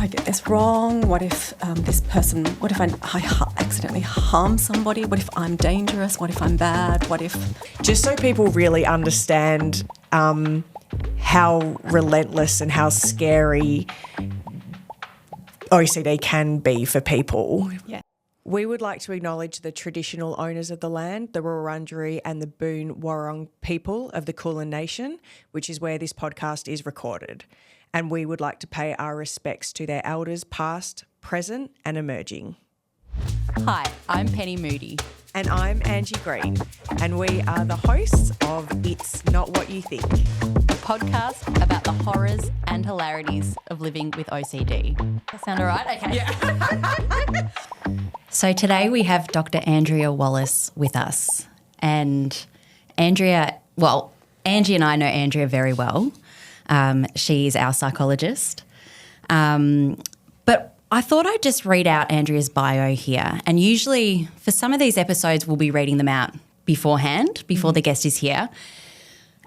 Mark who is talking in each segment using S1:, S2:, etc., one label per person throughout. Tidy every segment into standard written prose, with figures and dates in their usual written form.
S1: I get this wrong? What if what if I accidentally harm somebody? What if I'm dangerous? What if I'm bad? What if...
S2: Just so people really understand how relentless and how scary OCD can be for people.
S1: Yeah.
S2: We would like to acknowledge the traditional owners of the land, the Wurundjeri and the Boon Wurrung people of the Kulin Nation, which is where this podcast is recorded. And we would like to pay our respects to their elders past, present and emerging.
S3: Hi, I'm Penny Moody.
S2: And I'm Angie Green, and we are the hosts of It's Not What You Think,
S3: A podcast about the horrors and hilarities of living with OCD. That sound all right? Okay.
S2: Yeah.
S3: So today we have Dr Andrea Wallace with us. And Angie and I know Andrea very well. She's our psychologist. But I thought I'd just read out Andrea's bio here. And usually for some of these episodes, we'll be reading them out beforehand, before the guest is here.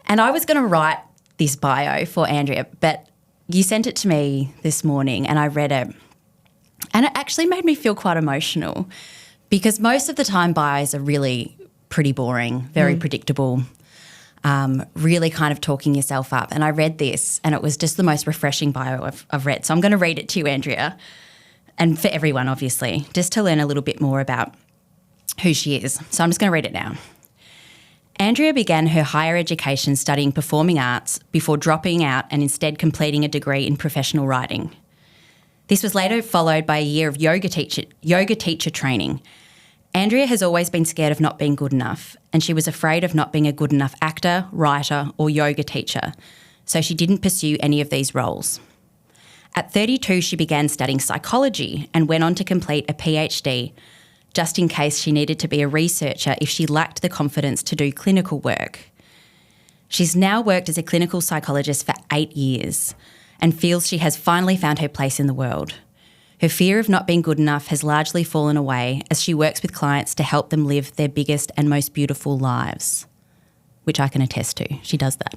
S3: And I was going to write this bio for Andrea, but you sent it to me this morning and I read it. And it actually made me feel quite emotional because most of the time bios are really pretty boring, very predictable, really kind of talking yourself up. And I read this and it was just the most refreshing bio I've read. So I'm going to read it to you, Andrea. And for everyone, obviously, just to learn a little bit more about who she is. So I'm just going to read it now. Andrea began her higher education studying performing arts before dropping out and instead completing a degree in professional writing. This was later followed by a year of yoga teacher training. Andrea has always been scared of not being good enough, and she was afraid of not being a good enough actor, writer or yoga teacher, so she didn't pursue any of these roles. At 32, she began studying psychology and went on to complete a PhD, just in case she needed to be a researcher if she lacked the confidence to do clinical work. She's now worked as a clinical psychologist for 8 years and feels she has finally found her place in the world. Her fear of not being good enough has largely fallen away as she works with clients to help them live their biggest and most beautiful lives, which I can attest to. She does that.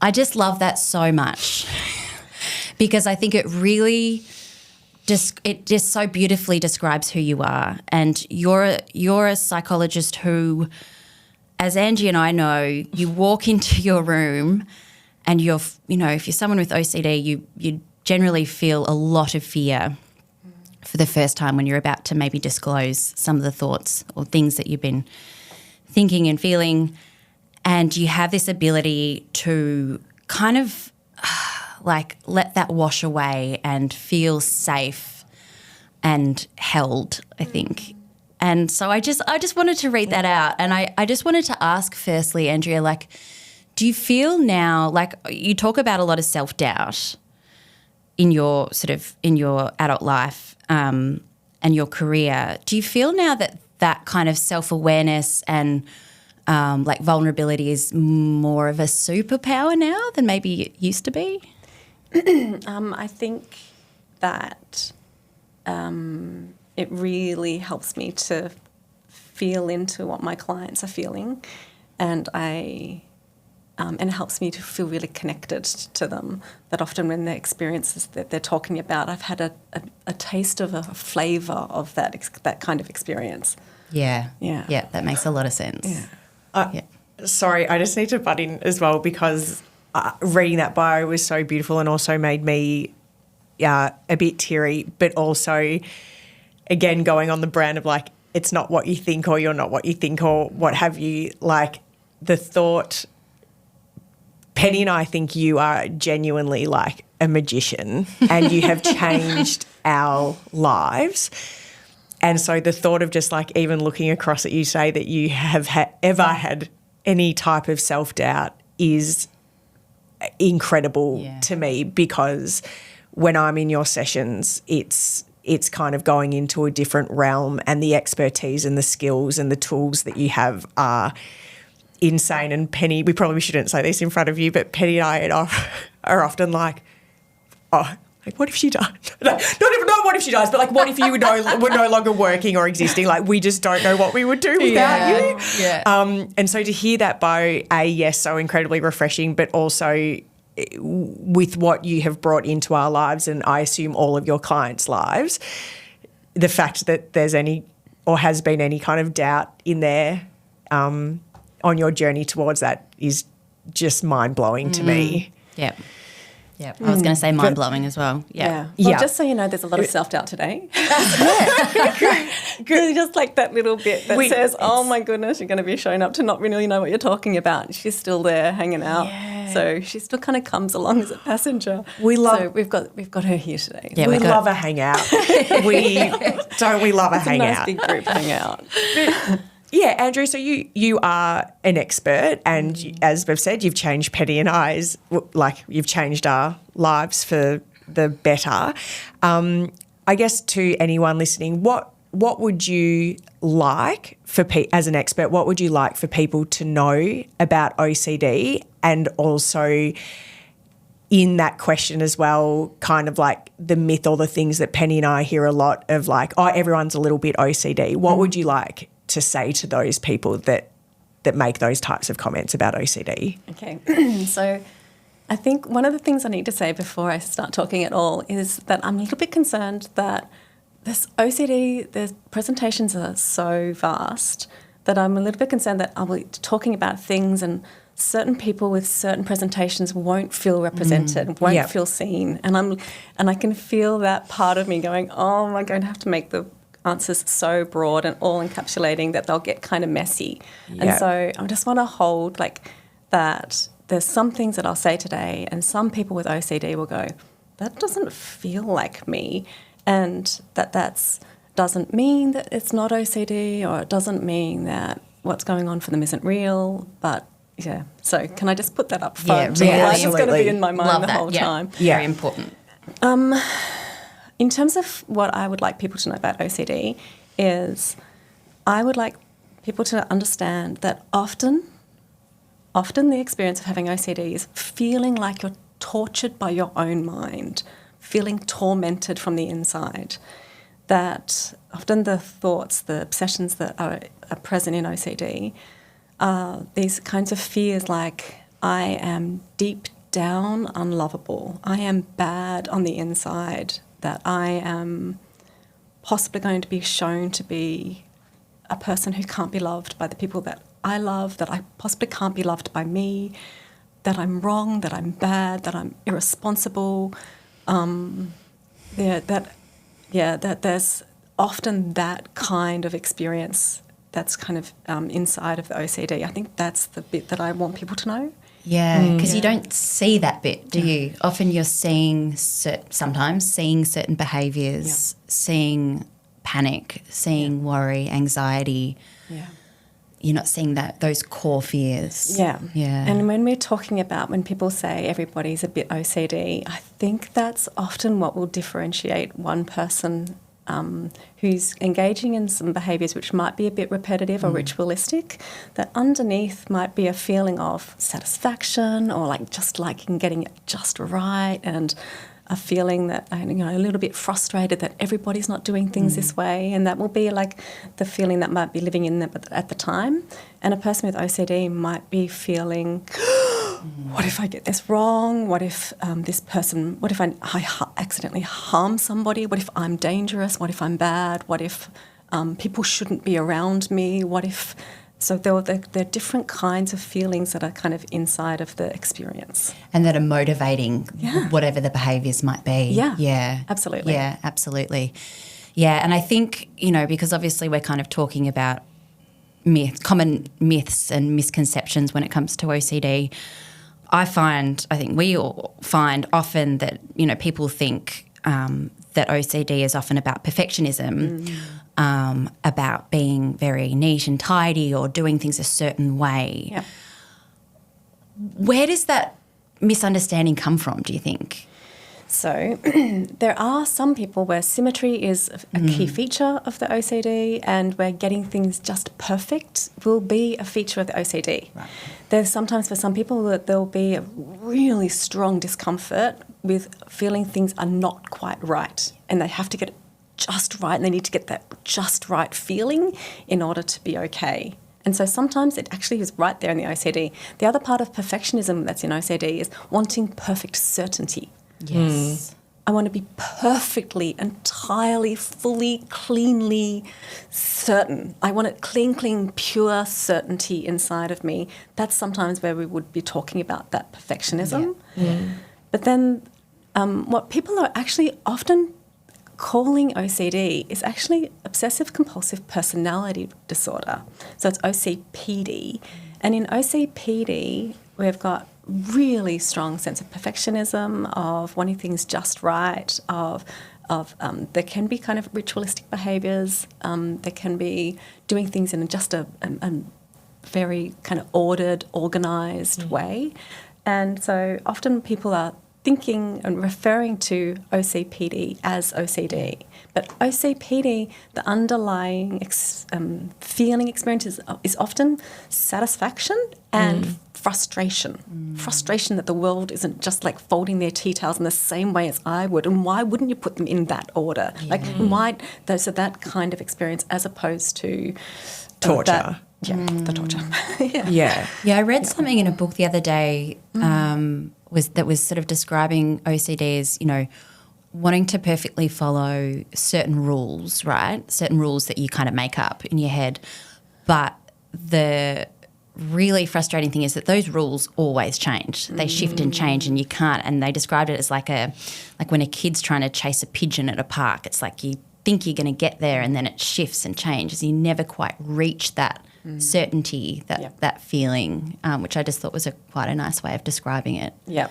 S3: I just love that so much. Because I think it really just so beautifully describes who you are. And you're a psychologist who, as Angie and I know, you walk into your room and if you're someone with OCD, you generally feel a lot of fear for the first time when you're about to maybe disclose some of the thoughts or things that you've been thinking and feeling. And you have this ability to kind of let that wash away and feel safe and held, I think. And so I just wanted to read that out. And I just wanted to ask firstly, Andrea, do you feel now, you talk about a lot of self-doubt in your adult life and your career. Do you feel now that kind of self-awareness and vulnerability is more of a superpower now than maybe it used to be?
S1: I think that it really helps me to feel into what my clients are feeling, and it helps me to feel really connected to them. That often when the experiences that they're talking about, I've had a taste of a flavour of that kind of experience.
S3: Yeah, that makes a lot of sense.
S2: Yeah. Sorry, I just need to butt in as well because reading that bio was so beautiful and also made me a bit teary, but also, again, going on the brand of it's not what you think or you're not what you think or what have you, the thought, Penny and I think you are genuinely a magician and you have changed our lives. And so the thought of just even looking across at you say that you have ever had any type of self-doubt is incredible to me, because when I'm in your sessions, it's kind of going into a different realm, and the expertise and the skills and the tools that you have are insane. And Penny, we probably shouldn't say this in front of you, but Penny and I are often what if she died? Not what if she dies, but what if you were no longer working or existing? We just don't know what we would do without you.
S3: Yeah.
S2: And so to hear that bio, yes, so incredibly refreshing, but also with what you have brought into our lives, and I assume all of your clients' lives, the fact that there's any or has been any kind of doubt in there on your journey towards that is just mind-blowing to me.
S3: Yep. Yep. I was going to say mind-blowing as well.
S1: Yeah.
S3: Yeah.
S1: Well, just so you know, there's a lot of self-doubt today. Good. Just like that little bit that says, oh, my goodness, you're going to be showing up to not really know what you're talking about. She's still there hanging out. Yeah. So she still kind of comes along as a passenger. So we've got her here today.
S2: Yeah, we love a hangout. We love a hangout.
S1: It's a nice big group hangout.
S2: Yeah, Andrew, so you are an expert, and as we've said, you've changed Penny and I's, like you've changed our lives for the better. I guess to anyone listening, what would you like for as an expert, what would you like for people to know about OCD, and also in that question as well, kind of like the myth or the things that Penny and I hear a lot of, like, oh, everyone's a little bit OCD. What would you like to say to those people that make those types of comments about OCD?
S1: Okay. So I think one of the things I need to say before I start talking at all is that I'm a little bit concerned that this OCD, the presentations are so vast that I'm a little bit concerned that I'll be talking about things and certain people with certain presentations won't feel represented, won't feel seen. And I can feel that part of me going, oh, am I going to have to make the answers so broad and all encapsulating that they'll get kind of messy. Yeah. And so I just want to hold like that there's some things that I'll say today, and some people with OCD will go, that doesn't feel like me. And that's doesn't mean that it's not OCD, or it doesn't mean that what's going on for them isn't real. But yeah, so can I just put that up front?
S3: Yeah,
S1: it's going to be in my mind
S3: Love
S1: the
S3: that.
S1: whole time.
S3: Yeah. Very important.
S1: In terms of what I would like people to know about OCD is I would like people to understand that often the experience of having OCD is feeling like you're tortured by your own mind, feeling tormented from the inside. That often the thoughts, the obsessions that are present in OCD are these kinds of fears like, I am deep down unlovable, I am bad on the inside, that I am possibly going to be shown to be a person who can't be loved by the people that I love, that I possibly can't be loved by me, that I'm wrong, that I'm bad, that I'm irresponsible. That there's often that kind of experience that's kind of inside of the OCD. I think that's the bit that I want people to know.
S3: Yeah, because you don't see that bit, do you? Often you're seeing sometimes seeing certain behaviours, seeing panic, seeing worry, anxiety. Yeah. You're not seeing those core fears. Yeah. Yeah.
S1: And when we're talking about when people say everybody's a bit OCD, I think that's often what will differentiate one person who's engaging in some behaviours which might be a bit repetitive or ritualistic, that underneath might be a feeling of satisfaction or like just liking getting it just right, and a feeling that, a little bit frustrated that everybody's not doing things this way, and that will be like the feeling that might be living in them at the time. And a person with OCD might be feeling, what if I get this wrong? What if what if I accidentally harm somebody? What if I'm dangerous? What if I'm bad? What if people shouldn't be around me? What if... So there are different kinds of feelings that are kind of inside of the experience.
S3: And that are motivating whatever the behaviours might be.
S1: Yeah.
S3: Yeah.
S1: Absolutely.
S3: Yeah, absolutely. Yeah, and I think, because obviously we're kind of talking about common myths and misconceptions when it comes to OCD. I think we all find often that, people think that OCD is often about perfectionism, about being very neat and tidy or doing things a certain way.
S1: Yep.
S3: Where does that misunderstanding come from, do you think?
S1: So there are some people where symmetry is a key feature of the OCD, and where getting things just perfect will be a feature of the OCD. Right. There's sometimes for some people that there'll be a really strong discomfort with feeling things are not quite right, and they have to get it just right, and they need to get that just right feeling in order to be okay. And so sometimes it actually is right there in the OCD. The other part of perfectionism that's in OCD is wanting perfect certainty.
S3: Yes.
S1: I want to be perfectly, entirely, fully, cleanly certain. I want it clean, pure certainty inside of me. That's sometimes where we would be talking about that perfectionism. But then what people are actually often calling OCD is actually obsessive compulsive personality disorder. So it's OCPD. And in OCPD, we've got really strong sense of perfectionism, of wanting things just right, of there can be kind of ritualistic behaviours, there can be doing things in just a very kind of ordered, organised way. And so often people are thinking and referring to OCPD as OCD. But OCPD, the underlying feeling experience is often satisfaction and frustration. Frustration that the world isn't just like folding their tea towels in the same way as I would. And why wouldn't you put them in that order? Like, why? So that kind of experience as opposed to
S2: torture.
S1: The torture.
S2: Yeah.
S3: Yeah, I read something in a book the other day that was sort of describing OCD as, you know, wanting to perfectly follow certain rules, right? Certain rules that you kind of make up in your head. But the really frustrating thing is that those rules always change. They shift and change and you can't. And they described it as like when a kid's trying to chase a pigeon at a park. It's like you think you're going to get there and then it shifts and changes. You never quite reach that certainty, that feeling, which I just thought was quite a nice way of describing it.
S1: Yeah.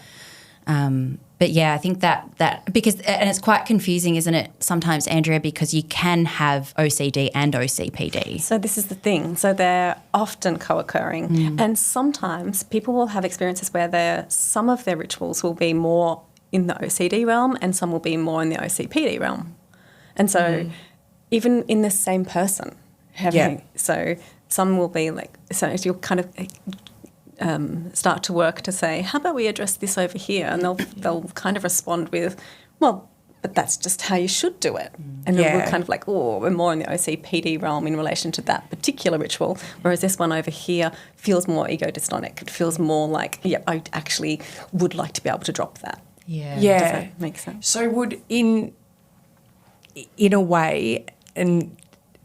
S3: But yeah, I think that because, and it's quite confusing, isn't it, sometimes, Andrea, because you can have OCD and OCPD.
S1: So this is the thing. So they're often co-occurring. And sometimes people will have experiences where some of their rituals will be more in the OCD realm and some will be more in the OCPD realm. And so even in the same person, so some will be like, so you'll kind of start to work to say, how about we address this over here? And they'll kind of respond with, well, but that's just how you should do it. And then we're kind of like, oh, we're more in the OCPD realm in relation to that particular ritual, whereas this one over here feels more ego dystonic. It feels more like, I actually would like to be able to drop that.
S2: Yeah.
S1: Does that make sense?
S2: So would in a way, and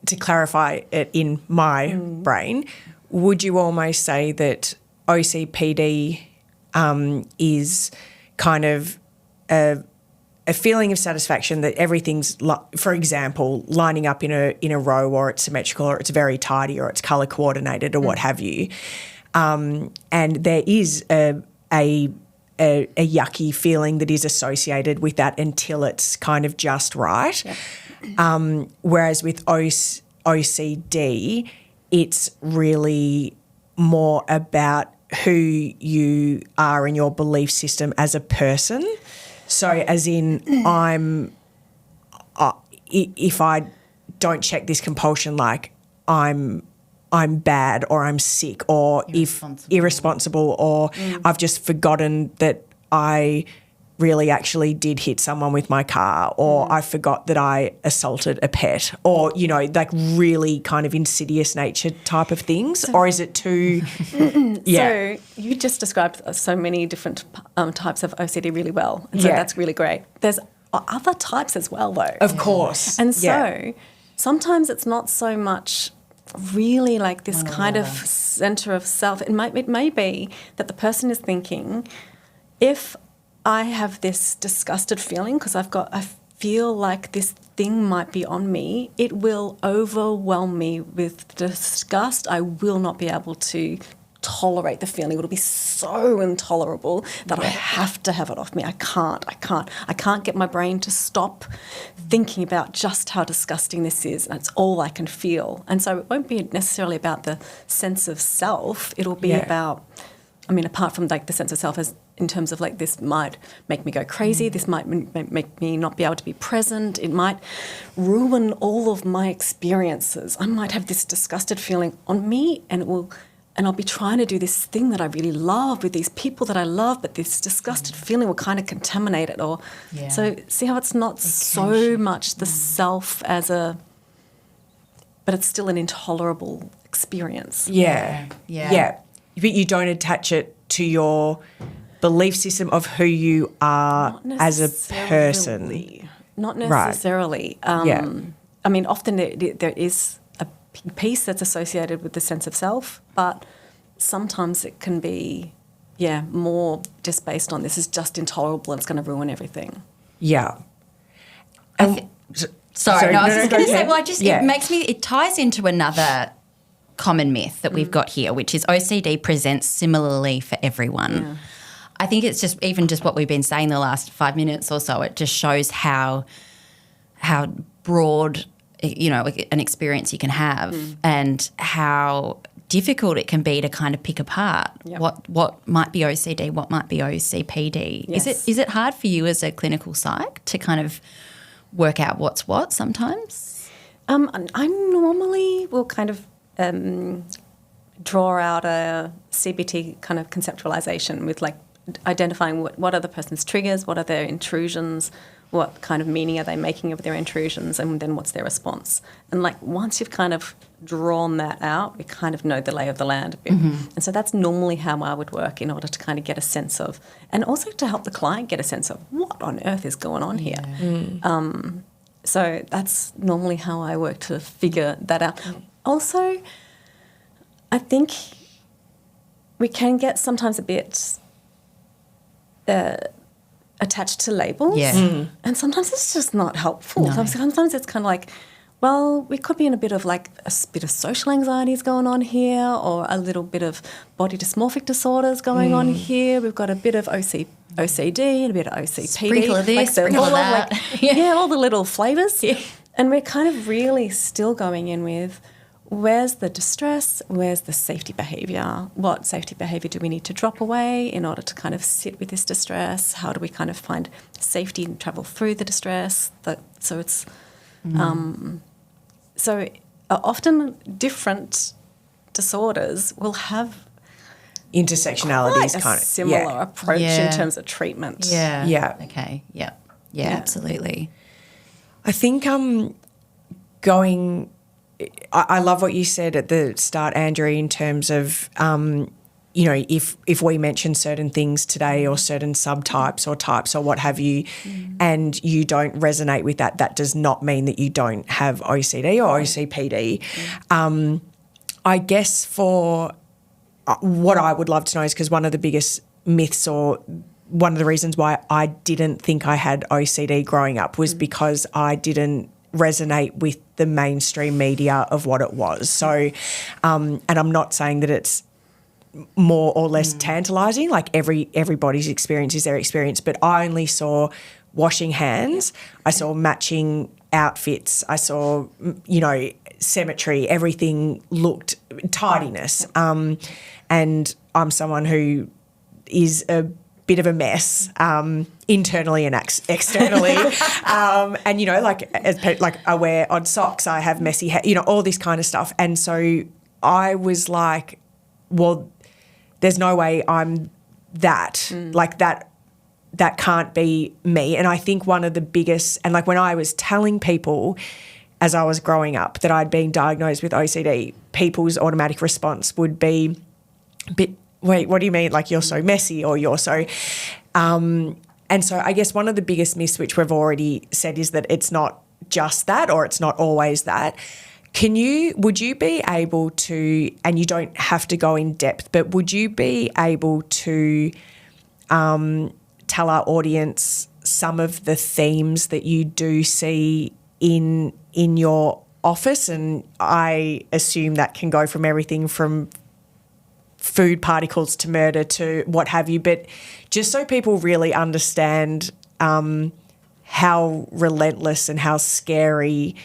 S2: to clarify it in my brain, would you almost say that OCPD is kind of a feeling of satisfaction that everything's, for example, lining up in a row, or it's symmetrical, or it's very tidy, or it's colour coordinated, or what have you, and there is a yucky feeling that is associated with that until it's kind of just right. Yep. Whereas with OCD, it's really more about who you are in your belief system as a person. So as in if I don't check this compulsion, like I'm bad, or I'm sick, or irresponsible, or I've just forgotten that I really actually did hit someone with my car, or I forgot that I assaulted a pet, or, you know, like really kind of insidious nature type of things, or is it too...
S1: So you just described so many different types of OCD really well, and so that's really great. There's other types as well, though.
S2: Of course.
S1: And so sometimes it's not so much really like this kind of centre of self. It may be that the person is thinking, if I have this disgusted feeling because I feel like this thing might be on me, it will overwhelm me with disgust. I will not be able to tolerate the feeling. It'll be so intolerable that I have to have it off me. I can't get my brain to stop thinking about just how disgusting this is. And it's all I can feel. And so it won't be necessarily about the sense of self. It'll be about, I mean, apart from like the sense of self as in terms of like this might make me go crazy, this might make me not be able to be present, it might ruin all of my experiences. I might have this disgusted feeling on me and I'll be trying to do this thing that I really love with these people that I love, but this disgusted feeling will kind of contaminate it. So see how it's not so much the self but it's still an intolerable experience.
S2: Yeah. But you don't attach it to your belief system of who you are as a person.
S1: Not necessarily.
S2: Yeah.
S1: I mean, often there is a piece that's associated with the sense of self, but sometimes it can be, more just based on this is just intolerable and it's going to ruin everything.
S2: Yeah.
S3: Sorry, no, I was just going to say,
S2: yeah.
S3: it ties into another common myth that we've got here, which is OCD presents similarly for everyone.
S1: Yeah.
S3: I think it's just what we've been saying the last 5 minutes or so. It just shows how broad, an experience you can have and how difficult it can be to kind of pick apart what might be OCD, what might be OCPD.
S1: Yes.
S3: Is it hard for you as a clinical psych to kind of work out what's what sometimes?
S1: I normally will kind of draw out a CBT kind of conceptualization with like identifying what are the person's triggers, what are their intrusions, what kind of meaning are they making of their intrusions, and then what's their response. And like once you've kind of drawn that out, we kind of know the lay of the land a bit. And so that's normally how I would work in order to kind of get a sense of, and also to help the client get a sense of what on earth is going on here. So that's normally how I work to figure that out. Also, I think we can get sometimes a bit attached to labels. And sometimes it's just not helpful.
S3: No.
S1: Sometimes it's kind of like, well, we could be in a bit of social anxieties going on here, or a little bit of body dysmorphic disorders going on here. We've got a bit of OCD and a bit of OCPD.
S3: Sprinkle of this, sprinkle of that.
S1: All the little flavours. Yeah. And we're kind of really still going in with, where's the distress? Where's the safety behaviour? What safety behaviour do we need to drop away in order to kind of sit with this distress? How do we kind of find safety and travel through the distress? So often different disorders will have
S2: intersectionalities
S1: quite a
S2: kind of
S1: similar approach in terms of treatment.
S2: Yeah.
S3: Okay. Yeah, absolutely.
S2: I think I love what you said at the start, Andrea, in terms of, if we mention certain things today or certain subtypes or types or what have you, and you don't resonate with that, that does not mean that you don't have OCD or OCPD. I guess for what I would love to know is, because one of the biggest myths or one of the reasons why I didn't think I had OCD growing up was because I didn't resonate with the mainstream media of what it was. So, and I'm not saying that it's more or less tantalising, like everybody's experience is their experience, but I only saw washing hands, I saw matching outfits, I saw, symmetry, everything looked tidiness. And I'm someone who is a bit of a mess internally and externally. I wear odd socks, I have messy hair, all this kind of stuff. And so I was like, well, there's no way I'm that. Like that can't be me. And I think one of the biggest, and like when I was telling people as I was growing up that I'd been diagnosed with OCD, people's automatic response would be, wait, what do you mean? Like, you're so messy, or you're so... and so I guess one of the biggest myths, which we've already said, is that it's not just that, or it's not always that. Would you be able to, and you don't have to go in depth, but would you be able to tell our audience some of the themes that you do see in your office? And I assume that can go from everything from food particles to murder to what have you, but just so people really understand how relentless and how scary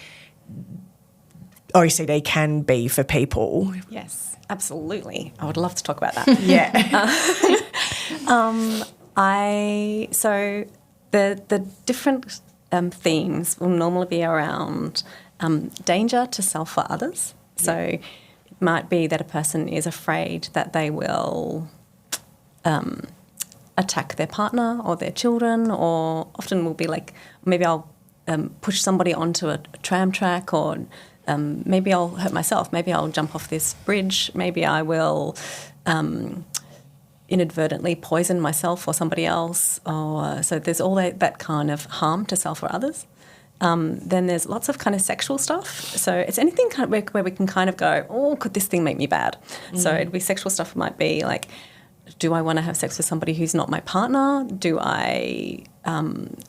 S2: OCD can be for people.
S1: Yes, absolutely. I would love to talk about that. So the different themes will normally be around danger to self or others. So it might be that a person is afraid that they will attack their partner or their children, or often will be like, maybe I'll push somebody onto a tram track, or maybe I'll hurt myself. Maybe I'll jump off this bridge. Maybe I will inadvertently poison myself or somebody else. Or so there's all that kind of harm to self or others. Then there's lots of kind of sexual stuff. So it's anything kind of where we can kind of go, oh, could this thing make me bad? So it'd be sexual stuff. It might be like, do I want to have sex with somebody who's not my partner? Do I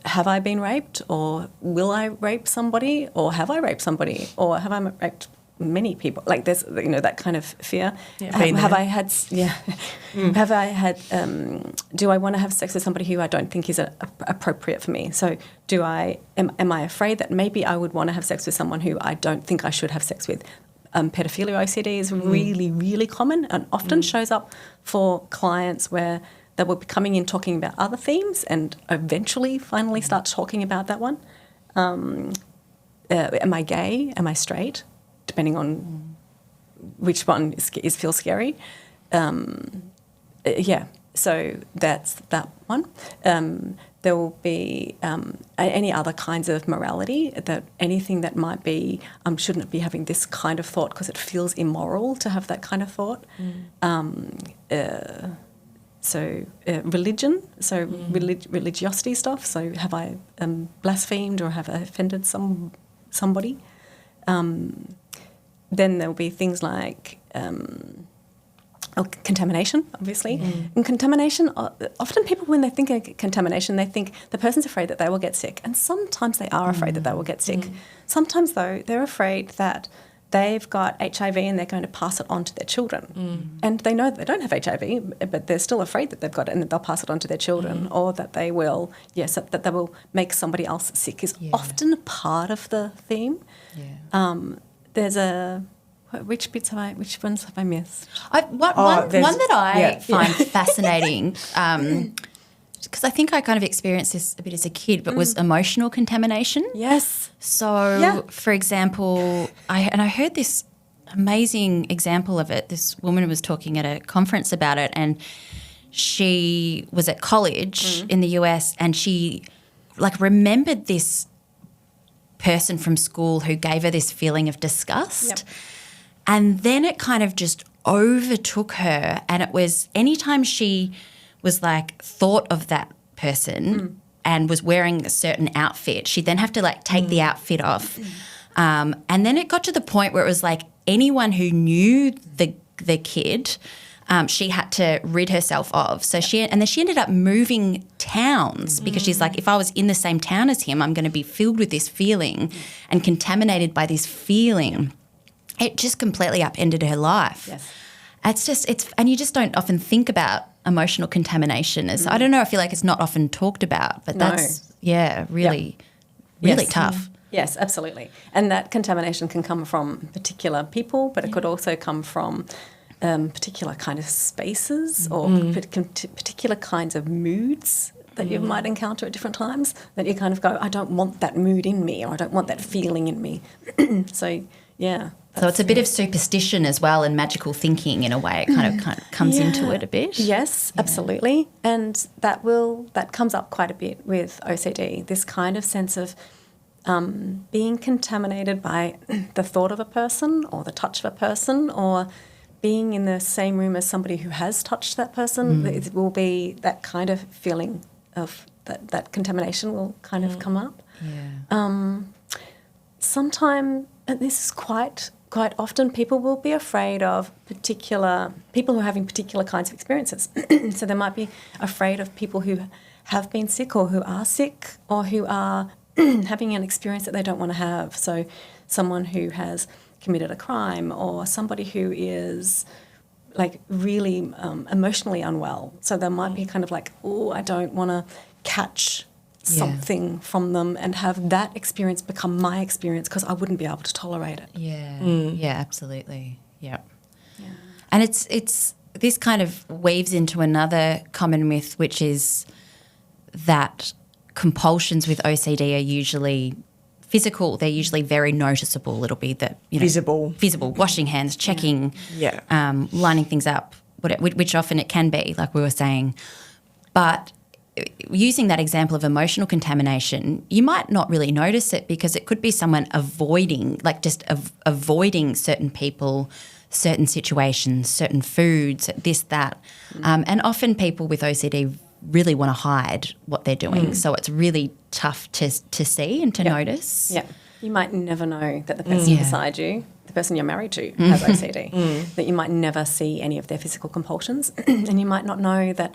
S1: have I been raped, or will I rape somebody, or have I raped somebody, or have I raped many people? Like there's that kind of fear.
S2: Yeah,
S1: have I had have I had do I want to have sex with somebody who I don't think is appropriate for me? So am I afraid that maybe I would want to have sex with someone who I don't think I should have sex with? Pedophilia OCD is really, really common and often shows up for clients where they will be coming in talking about other themes and eventually finally start talking about that one. Am I gay? Am I straight? Depending on which one feels scary. So that's that one. There will be any other kinds of morality, that anything that might be, shouldn't be having this kind of thought because it feels immoral to have that kind of thought. Religion, religiosity stuff. So have I blasphemed or have I offended somebody? Then there will be things like contamination, obviously. And contamination, often people, when they think of contamination, they think the person's afraid that they will get sick. And sometimes they are afraid that they will get sick. Sometimes, though, they're afraid that they've got HIV and they're going to pass it on to their children. And they know that they don't have HIV, but they're still afraid that they've got it and that they'll pass it on to their children, or that they will, that they will make somebody else sick is often part of the theme. There's which ones have I missed?
S3: One that I find fascinating, because I think I kind of experienced this a bit as a kid, but was emotional contamination.
S1: Yes.
S3: So, for example, I heard this amazing example of it. This woman was talking at a conference about it, and she was at college in the US, and she remembered this person from school who gave her this feeling of disgust.
S1: Yep.
S3: And then it kind of just overtook her, and it was anytime she was thought of that person and was wearing a certain outfit, she'd then have to take the outfit off. And then it got to the point where it was anyone who knew the kid, she had to rid herself of. So then she ended up moving towns because she's if I was in the same town as him, I'm going to be filled with this feeling and contaminated by this feeling. It just completely upended her life.
S1: Yes.
S3: And you just don't often think about emotional contamination as, I don't know, I feel like it's not often talked about, but that's, really tough.
S1: Yes, absolutely. And that contamination can come from particular people, but it could also come from particular kind of spaces or particular kinds of moods that you might encounter at different times, that you kind of go, I don't want that mood in me, or I don't want that feeling in me. So, yeah.
S3: So it's a bit of superstition as well, and magical thinking in a way. It kind of comes into it a bit.
S1: Yes, absolutely. And that comes up quite a bit with OCD, this kind of sense of being contaminated by the thought of a person or the touch of a person, or being in the same room as somebody who has touched that person. It will be that kind of feeling of that contamination will kind of come up. Sometimes, and this is quite often, people will be afraid of people who are having particular kinds of experiences. So they might be afraid of people who have been sick or who are sick or who are having an experience that they don't want to have. So someone who has committed a crime, or somebody who is really emotionally unwell. So they might be kind of I don't want to catch something from them and have that experience become my experience because I wouldn't be able to tolerate it.
S3: Yeah, absolutely. Yeah. And it's this kind of weaves into another common myth, which is that compulsions with OCD are usually physical. They're usually very noticeable. It'll be that visible, washing hands, checking, lining things up, which often it can be, like we were saying. But using that example of emotional contamination, you might not really notice it because it could be someone avoiding, like just avoiding certain people, certain situations, certain foods, this, that. And often people with OCD really want to hide what they're doing. So it's really tough to see and to notice.
S1: Yeah. You might never know that the person beside you, the person you're married to, has OCD, that you might never see any of their physical compulsions, and you might not know that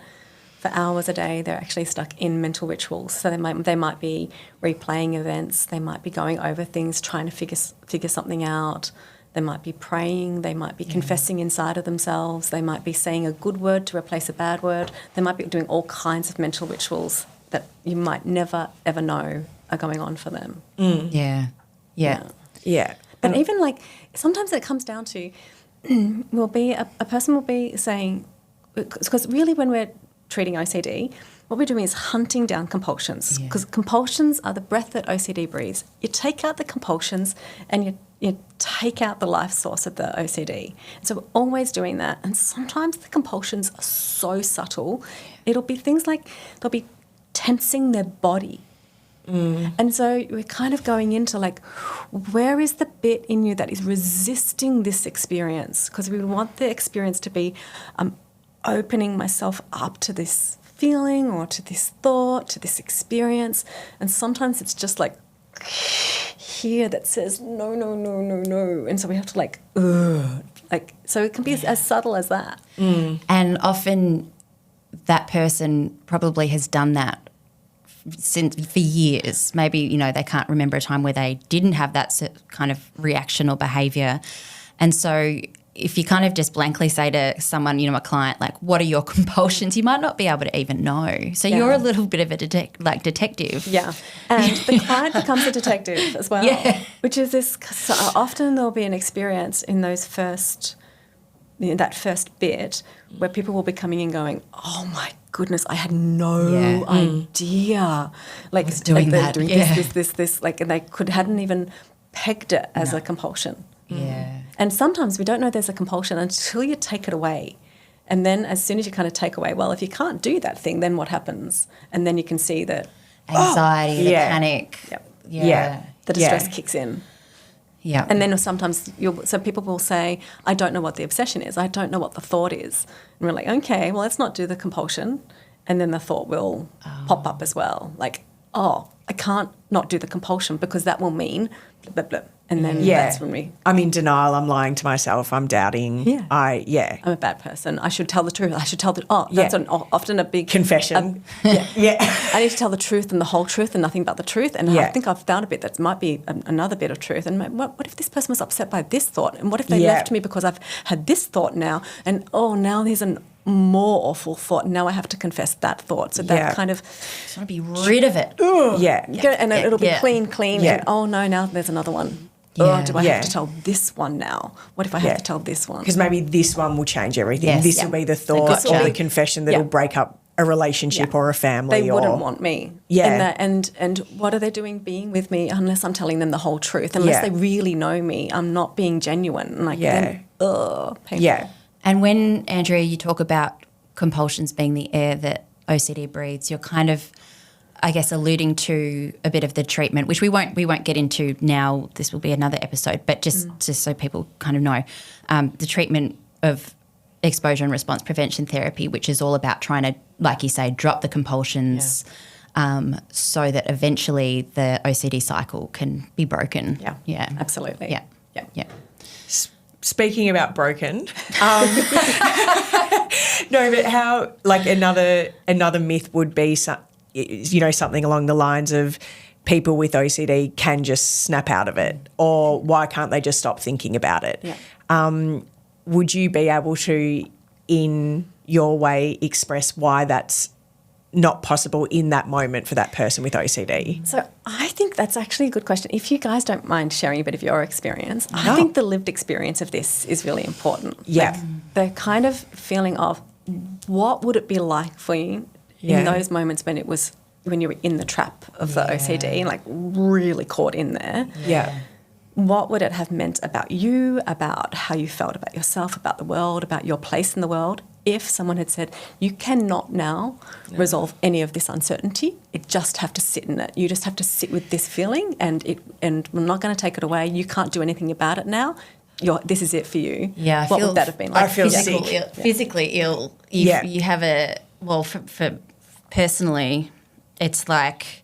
S1: for hours a day they're actually stuck in mental rituals. So they might be replaying events, they might be going over things, trying to figure something out. They might be praying, they might be confessing inside of themselves, they might be saying a good word to replace a bad word. They might be doing all kinds of mental rituals that you might never, ever know are going on for them.
S3: Yeah.
S1: But even like sometimes it comes down to will be a person will be saying, because really when we're treating OCD, what we're doing is hunting down compulsions, because compulsions are the breath that OCD breathes. You take out the compulsions and you take out the life source of the OCD. So we're always doing that. And sometimes the compulsions are so subtle. It'll be things like they'll be tensing their body. And so we're kind of going into like, where is the bit in you that is resisting this experience? Because we want the experience to be opening myself up to this feeling or to this thought, to this experience. And sometimes it's just like here that says, no, no, no, no, no. And so we have to like, ugh. Like, so it can be as subtle as that.
S3: And often that person probably has done that for years. Maybe, you know, they can't remember a time where they didn't have that kind of reaction or behaviour. And so if you kind of just blankly say to someone, you know, a client, like, what are your compulsions? You might not be able to even know. So you're a little bit of a detective.
S1: Yeah. And the client becomes a detective as well.
S3: Yeah.
S1: Which is this, so often there'll be an experience in those that first bit where people will be coming in going, oh my goodness, I had no idea. Like,
S3: doing
S1: they're
S3: that.
S1: doing this, like, and they hadn't even pegged it as a compulsion.
S3: Yeah.
S1: And sometimes we don't know there's a compulsion until you take it away. And then as soon as you kind of take away, well, if you can't do that thing, then what happens? And then you can see that
S3: Anxiety, the panic.
S1: The distress kicks in.
S3: Yeah.
S1: And then sometimes so people will say, I don't know what the obsession is. I don't know what the thought is. And we're like, okay, well, let's not do the compulsion. And then the thought will pop up as well. Like, oh, I can't not do the compulsion because that will mean blah, blah, blah. And then that's when
S2: I'm in denial. I'm lying to myself. I'm doubting. I'm
S1: a bad person. I should tell the truth. I should tell that's often a big
S2: confession.
S1: I need to tell the truth and the whole truth and nothing but the truth. And I think I've found a bit that might be another bit of truth. And what if this person was upset by this thought? And what if they left me because I've had this thought now? And now there's a more awful thought. Now I have to confess that thought. So that kind of
S3: just want to be rid of it.
S1: And it'll be clean.
S2: Yeah.
S1: And now there's another one.
S3: Yeah.
S1: Do I have to tell this one now? What if I have to tell this one?
S2: Because maybe this one will change everything.
S3: Yes.
S2: This will be the thought or the confession that will break up a relationship or a family.
S1: They wouldn't want me.
S2: Yeah.
S1: And what are they doing being with me unless I'm telling them the whole truth? Unless they really know me, I'm not being genuine. Like, painful.
S2: Yeah.
S3: And when, Andrea, you talk about compulsions being the air that OCD breathes, you're kind of, I guess, alluding to a bit of the treatment, which we won't get into now. This will be another episode, but just so people kind of know, the treatment of exposure and response prevention therapy, which is all about trying to, like you say, drop the compulsions so that eventually the OCD cycle can be broken.
S1: Yeah, absolutely.
S3: Yeah.
S2: Speaking about broken, no, but how, like, another myth would be something along the lines of people with OCD can just snap out of it, or why can't they just stop thinking about it?
S1: Yeah.
S2: Would you be able to, in your way, express why that's not possible in that moment for that person with OCD?
S1: So I think that's actually a good question. If you guys don't mind sharing a bit of your experience, I think the lived experience of this is really important.
S2: Yeah.
S1: Like, the kind of feeling of what would it be like for you in those moments when you were in the trap of the OCD, like really caught in there.
S2: Yeah.
S1: What would it have meant about you, about how you felt about yourself, about the world, about your place in the world? if someone had said, you cannot now resolve any of this uncertainty. You just have to sit in it. You just have to sit with this feeling, and we're not going to take it away. You can't do anything about it now. This is it for you.
S3: Yeah,
S1: what would that have been like?
S2: I feel
S3: physically ill. You have for personally, it's like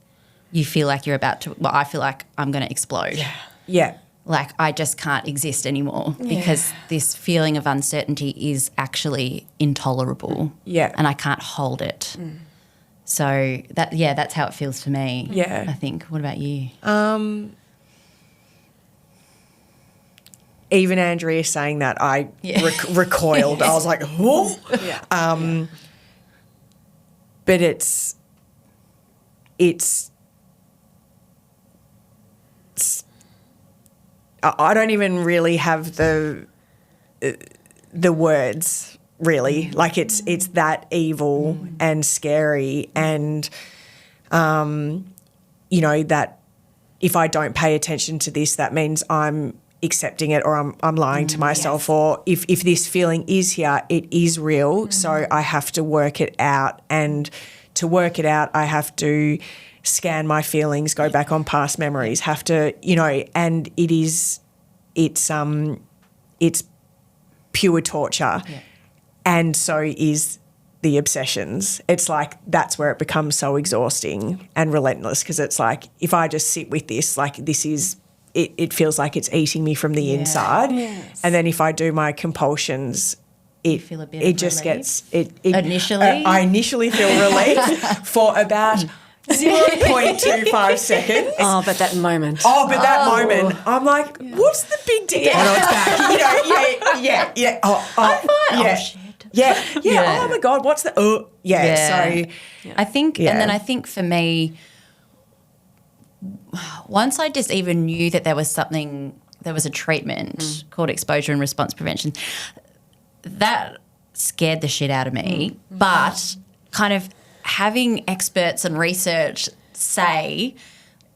S3: you feel like you're about to. Well, I feel like I'm going to explode.
S2: Yeah.
S3: Like I just can't exist anymore because this feeling of uncertainty is actually intolerable.
S2: Yeah.
S3: And I can't hold it. So that's how it feels for me.
S2: Yeah.
S3: I think. What about you?
S2: Even Andrea saying that, I recoiled. I was like, whoa.
S1: Yeah.
S2: But it's I don't even really have the words, really. Like it's that evil and scary, and that if I don't pay attention to this, that means I'm accepting it, or I'm lying to myself, or if this feeling is here, it is real. So I have to work it out, and to work it out, I have to scan my feelings, go back on past memories, have to, and it's pure torture. Yeah. And so is the obsessions. It's like that's where it becomes so exhausting and relentless, because it's like if I just sit with this, like this is it feels like it's eating me from the inside.
S1: Yes.
S2: And then if I do my compulsions,
S3: feel a bit
S2: it
S3: of
S2: just
S3: relief?
S2: gets it
S3: Initially?
S2: I initially feel relief for about 0.25 seconds.
S1: Oh, but that moment.
S2: That moment, I'm like, what's the big deal?
S3: Yeah.
S2: Oh, no, it's back. Yeah.
S3: Oh, shit.
S2: Yeah.
S3: Yeah.
S2: Oh my God, what's the? So
S3: I think, and then I think for me, once I just even knew that there was a treatment called exposure and response prevention, that scared the shit out of me. But kind of having experts and research say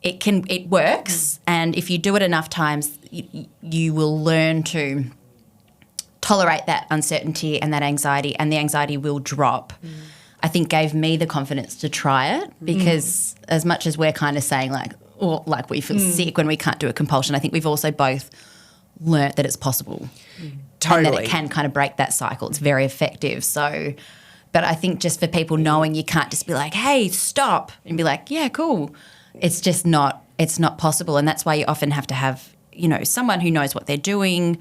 S3: it works, and if you do it enough times, you will learn to tolerate that uncertainty and that anxiety, and the anxiety will drop. I think gave me the confidence to try it, because as much as we're kind of saying like we feel sick when we can't do a compulsion, I think we've also both learnt that it's possible.
S2: Totally.
S3: And that it can kind of break that cycle. It's very effective. So, but I think just for people knowing you can't just be like, hey, stop, and be like, yeah, cool. It's just not possible. And that's why you often have to have, someone who knows what they're doing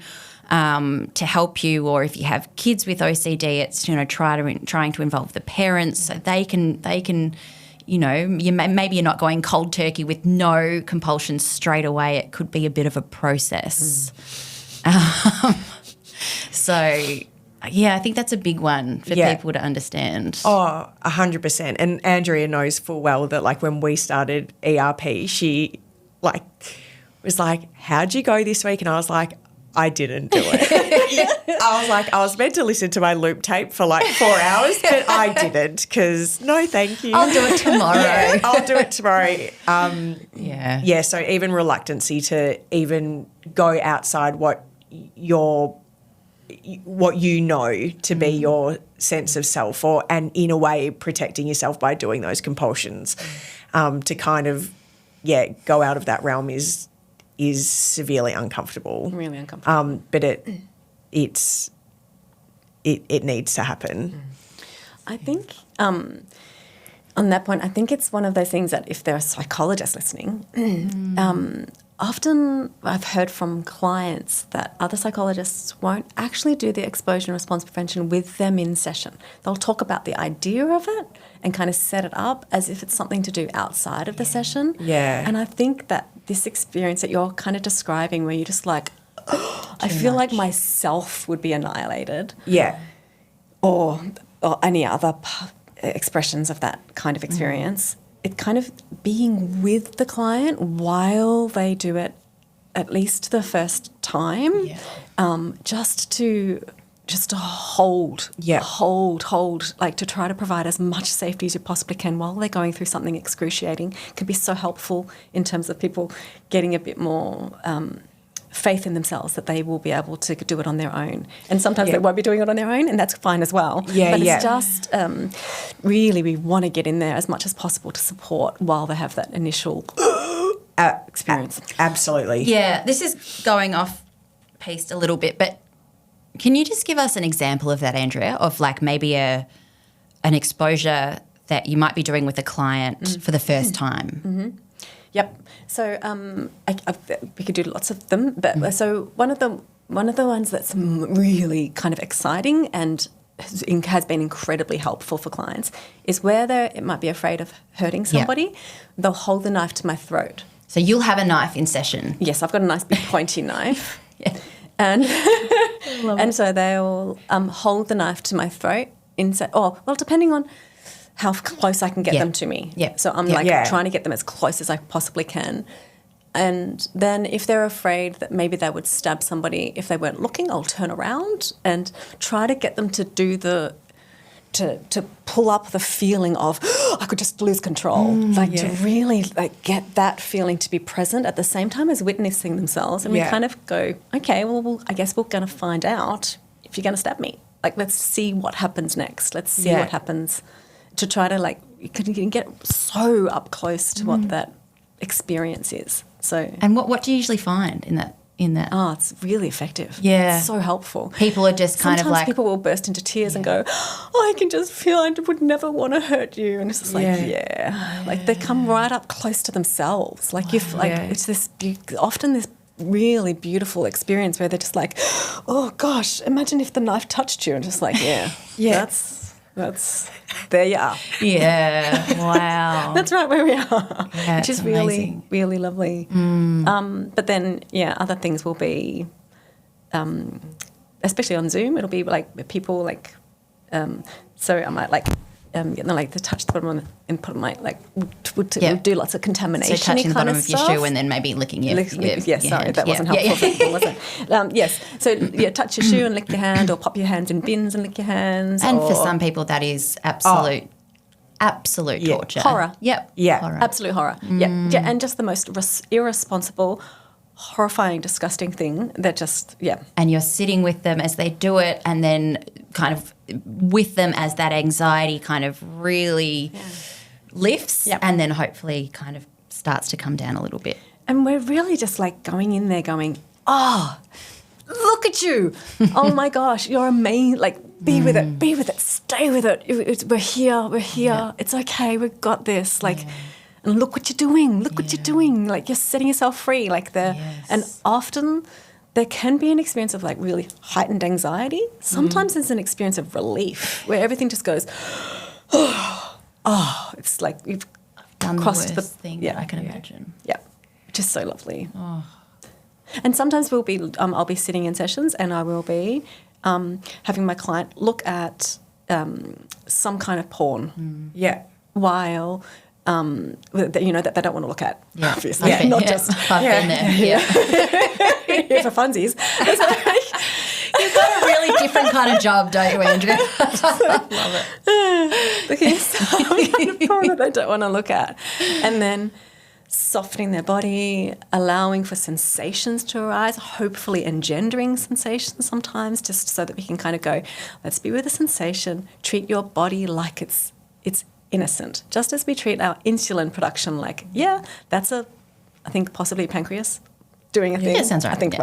S3: to help you, or if you have kids with OCD, it's trying to involve the parents so they can maybe you're not going cold turkey with no compulsions straight away. It could be a bit of a process. So I think that's a big one for people to understand.
S2: Oh, 100%. And Andrea knows full well that like when we started ERP, she was like, how'd you go this week? And I was like, I didn't do it. I was like, I was meant to listen to my loop tape for like 4 hours, but I didn't, because no, thank you.
S3: I'll do it tomorrow.
S2: I'll do it tomorrow. So even reluctancy to even go outside what you know to be your sense of self, and in a way protecting yourself by doing those compulsions, to kind of go out of that realm is severely uncomfortable.
S1: Really uncomfortable.
S2: But it needs to happen.
S1: I think on that point, I think it's one of those things that if there are psychologists listening, often I've heard from clients that other psychologists won't actually do the exposure and response prevention with them in session. They'll talk about the idea of it and kind of set it up as if it's something to do outside of the session.
S2: Yeah.
S1: And I think that this experience that you're kind of describing, where you're just like, I feel like myself would be annihilated.
S2: Yeah.
S1: Or any other expressions of that kind of experience. It kind of being with the client while they do it, at least the first time, just to hold, like to try to provide as much safety as you possibly can while they're going through something excruciating can be so helpful in terms of people getting a bit more faith in themselves that they will be able to do it on their own. And sometimes they won't be doing it on their own, and that's fine as well.
S2: Yeah,
S1: but it's just really we want to get in there as much as possible to support while they have that initial experience.
S2: Absolutely.
S3: Yeah, this is going off piste a little bit, but can you just give us an example of that, Andrea, of like maybe an exposure that you might be doing with a client for the first time?
S1: Mm-hmm. Yep. So we could do lots of them, but so one of the ones that's really kind of exciting and has been incredibly helpful for clients is where it might be afraid of hurting somebody. They'll hold the knife to my throat.
S3: So you'll have a knife in session.
S1: Yes, I've got a nice big pointy knife. And so they'll hold the knife to my throat depending on how close I can get them to me.
S3: Yeah.
S1: So I'm trying to get them as close as I possibly can. And then if they're afraid that maybe they would stab somebody if they weren't looking, I'll turn around and try to get them to do to pull up the feeling of, I could just lose control. To really get that feeling to be present at the same time as witnessing themselves. And we kind of go, okay, well, I guess we're going to find out if you're going to stab me. Like, let's see what happens next. Let's see what happens, to try to you can get so up close to what that experience is. So,
S3: and what do you usually find in that?
S1: Oh, it's really effective.
S3: Yeah.
S1: It's so helpful.
S3: People are just kind of
S1: Sometimes
S3: like...
S1: people will burst into tears and go, I can just feel I would never want to hurt you. And it's just like they come right up close to themselves. It's this often this really beautiful experience where they're just like, oh gosh, imagine if the knife touched you. And just like, that's there you are.
S3: Yeah, wow.
S1: That's right where we are,
S3: Yeah,
S1: which is
S3: amazing.
S1: really, really lovely. But then, other things will be, especially on Zoom, it'll be like people so I might get them to touch the bottom and put my would do lots of contamination.
S3: So touching the bottom of your
S1: stuff.
S3: shoe and then maybe licking your
S1: Sorry,
S3: hand.
S1: that wasn't helpful. Wasn't. Yes. So touch your shoe and lick your hand, or pop your hands in bins and lick your hands.
S3: And for some people, that is absolute torture.
S1: Horror.
S3: Yep.
S2: Yeah.
S3: Horror.
S1: Absolute horror. Yeah, and just the most irresponsible, horrifying, disgusting thing that just
S3: And you're sitting with them as they do it, and then kind of with them as that anxiety kind of really lifts, and then hopefully kind of starts to come down a little bit.
S1: And we're really just going in there going, oh, look at you. Oh my gosh, you're amazing. Be with it, stay with it. We're here.
S3: Yeah.
S1: It's okay, we've got this. And look what you're doing. Look what you're doing. You're setting yourself free. And often there can be an experience of really heightened anxiety. Sometimes there's an experience of relief where everything just goes, it's like you've
S3: Done
S1: crossed
S3: the worst thing that I can imagine.
S1: Yeah, which is so lovely. Oh. And sometimes I'll be sitting in sessions and I will be having my client look at some kind of porn.
S2: Yeah.
S1: While that they don't want to look at.
S3: Yeah,
S1: obviously,
S3: not just. I've been there. Yeah.
S1: For funsies.
S3: You've got a really different kind of job, don't you, Andrea? Love it.
S1: Looking at some kind of porn that they don't want to look at, and then softening their body, allowing for sensations to arise, hopefully engendering sensations sometimes, just so that we can kind of go, let's be with the sensation, treat your body like it's innocent, just as we treat our insulin production that's I think possibly pancreas doing a thing.
S3: Yeah, sounds right.
S1: I think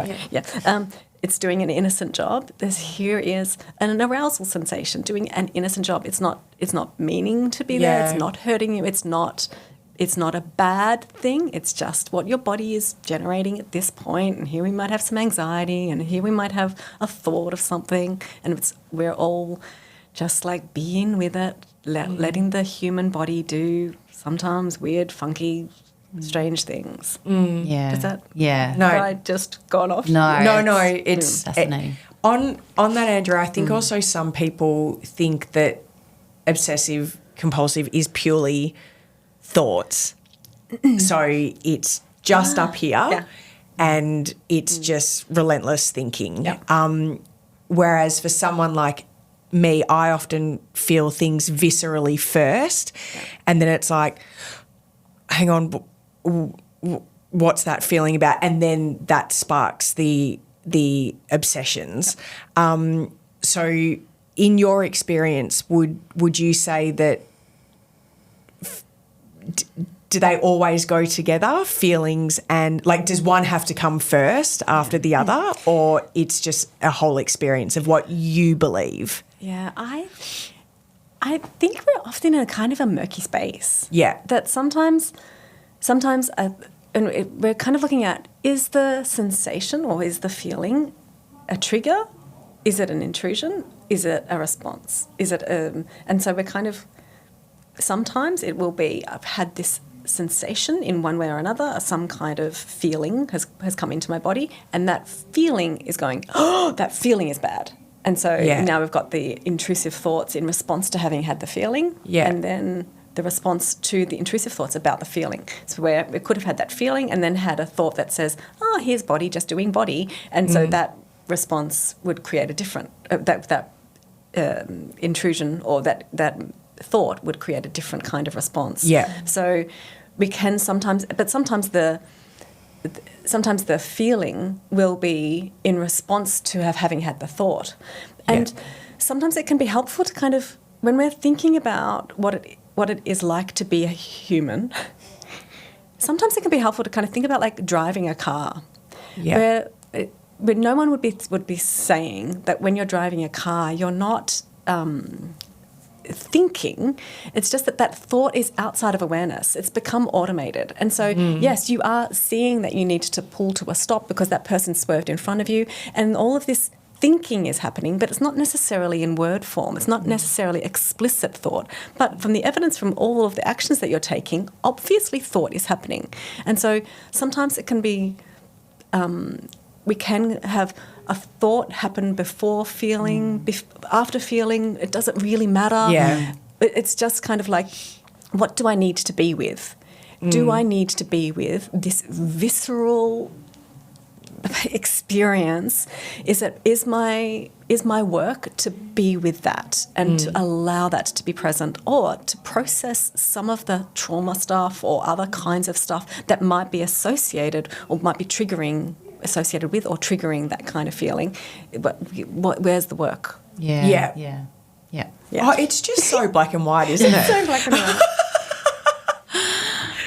S1: it's doing an innocent job. Here is an arousal sensation doing an innocent job. It's not meaning to be there. It's not hurting you. It's not a bad thing. It's just what your body is generating at this point. And here we might have some anxiety, and here we might have a thought of something, and we're all just being with it, letting the human body do sometimes weird, funky, strange things.
S3: Yeah.
S1: Does that?
S3: Yeah.
S2: No.
S1: Have I just gone off?
S2: No. It's
S3: fascinating.
S2: On that, Andrea, I think also some people think that obsessive compulsive is purely thoughts. So it's just up here and it's just relentless thinking.
S1: Yeah.
S2: Whereas for someone like me, I often feel things viscerally first and then it's hang on, what's that feeling about? And then that sparks the obsessions. So in your experience, would you say that do they always go together, feelings and like does one have to come first after the other, or it's just a whole experience of what you believe?
S1: Yeah, I think we're often in a kind of a murky space.
S2: Yeah.
S1: That sometimes we're kind of looking at, is the sensation or is the feeling a trigger? Is it an intrusion? Is it a response? Is it and so we're kind of, sometimes it will be, I've had this sensation in one way or another, some kind of feeling has come into my body, and that feeling is going, oh, that feeling is bad. And so now we've got the intrusive thoughts in response to having had the feeling, and then the response to the intrusive thoughts about the feeling. So where we could have had that feeling and then had a thought that says, oh, here's body, just doing body. And so that response would create a different, intrusion or that thought would create a different kind of response.
S2: Yeah.
S1: So we can sometimes the feeling will be in response to having had the thought. And sometimes it can be helpful to kind of, when we're thinking about what it is like to be a human, sometimes it can be helpful to kind of think about like driving a car. Yeah. Where no one would be saying that when you're driving a car, you're not thinking. It's just that thought is outside of awareness. It's become automated. And so, yes, you are seeing that you need to pull to a stop because that person swerved in front of you. And all of this thinking is happening, but it's not necessarily in word form. It's not necessarily explicit thought. But from the evidence from all of the actions that you're taking, obviously thought is happening. And so sometimes it can be, we can have a thought happen before feeling, after feeling. It doesn't really matter.
S2: Yeah.
S1: It's just kind of like, what do I need to be with? Do I need to be with this visceral experience? Is my work to be with that and to allow that to be present, or to process some of the trauma stuff or other kinds of stuff that might be associated or might be associated with or triggering that kind of feeling? But where's the work?
S3: Yeah.
S2: Oh, it's just so black and white, isn't it?
S1: So black and white.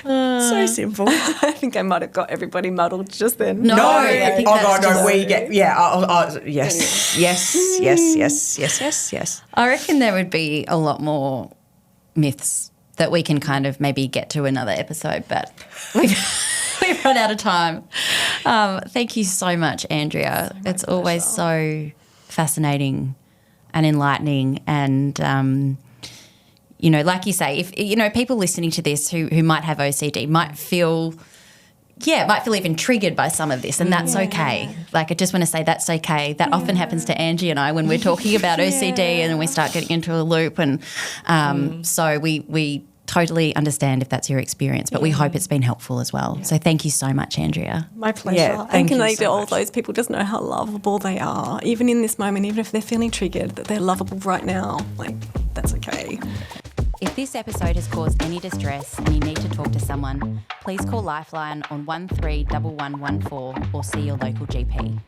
S2: So simple.
S1: I think I might have got everybody muddled just then.
S3: No, I think that's
S2: no,
S3: just-
S2: we get, yes.
S3: I reckon there would be a lot more myths that we can kind of maybe get to another episode, but we've run out of time. Thank you so much, Andrea. It's always so fascinating and enlightening, and like you say, if people listening to this who might have OCD might feel even triggered by some of this, and that's okay. Like, I just want to say that's okay. That often happens to Angie and I when we're talking about OCD, and then we start getting into a loop, and so we totally understand if that's your experience, but we hope it's been helpful as well. So thank you so much, Andrea.
S1: My pleasure.
S2: Yeah, thank you so
S1: all
S2: much.
S1: those people just know how lovable they are, even in this moment, even if they're feeling triggered, that they're lovable right now. Like, that's okay.
S3: If this episode has caused any distress and you need to talk to someone, please call Lifeline on 131114 or see your local GP.